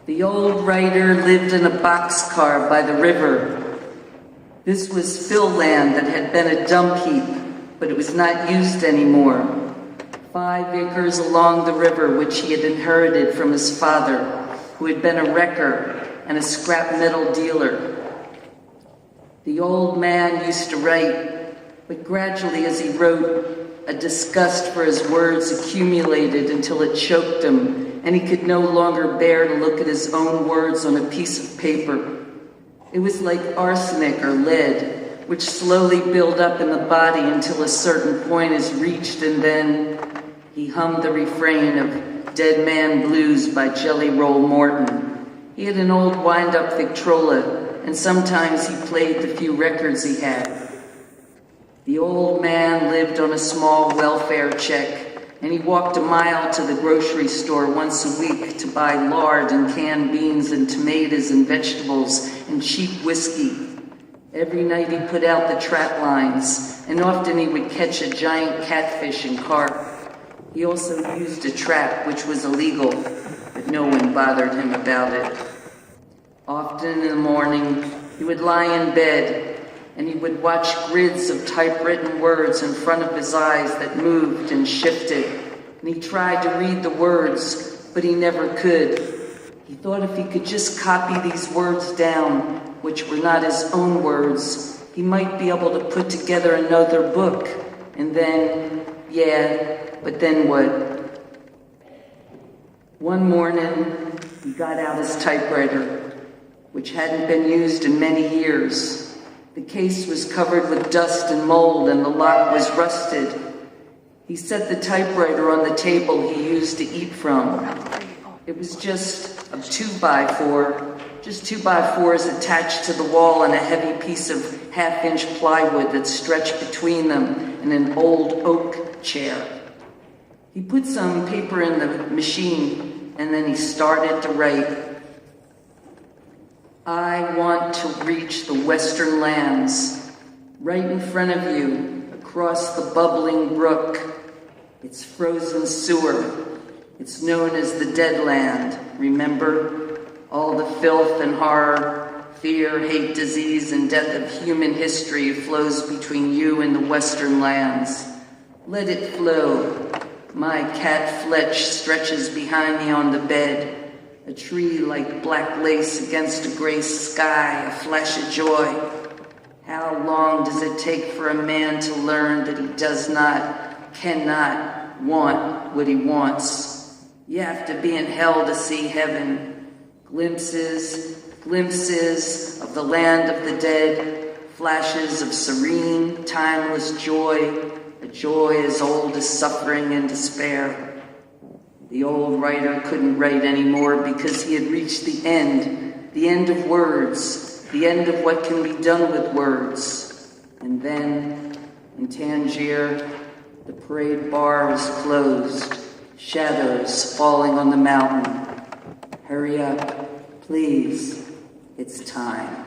The old writer lived in a boxcar by the river. This was fill land that had been a dump heap, but it was not used anymore. 5 acres along the river, which he had inherited from his father, who had been a wrecker and a scrap metal dealer. The old man used to write, but gradually as he wrote, a disgust for his words accumulated until it choked him, and he could no longer bear to look at his own words on a piece of paper. It was like arsenic or lead, which slowly built up in the body until a certain point is reached, and then he hummed the refrain of Dead Man Blues by Jelly Roll Morton. He had an old wind-up Victrola, and sometimes he played the few records he had. The old man lived on a small welfare check, and he walked a mile to the grocery store once a week to buy lard and canned beans and tomatoes and vegetables and cheap whiskey. Every night he put out the trap lines, and often he would catch a giant catfish and carp. He also used a trap, which was illegal, but no one bothered him about it. Often in the morning, he would lie in bed, and he would watch grids of typewritten words in front of his eyes that moved and shifted. And he tried to read the words, but he never could. He thought if he could just copy these words down, which were not his own words, he might be able to put together another book. And then, but then what? One morning, he got out his typewriter, which hadn't been used in many years. The case was covered with dust and mold, and the lock was rusted. He set the typewriter on the table he used to eat from. It was just a 2x4, just 2x4s attached to the wall and a heavy piece of 1/2-inch plywood that stretched between them and an old oak chair. He put some paper in the machine, and then he started to write. I want to reach the western lands, right in front of you, across the bubbling brook, its frozen sewer. It's known as the Dead Land, remember? All the filth and horror, fear, hate, disease, and death of human history flows between you and the western lands. Let it flow. My cat Fletch stretches behind me on the bed. A tree like black lace against a gray sky, a flash of joy. How long does it take for a man to learn that he does not, cannot want what he wants? You have to be in hell to see heaven. Glimpses of the land of the dead, flashes of serene, timeless joy, a joy as old as suffering and despair. The old writer couldn't write anymore because he had reached the end of words, the end of what can be done with words. And then, in Tangier, the parade bar was closed, shadows falling on the mountain. Hurry up, please, it's time.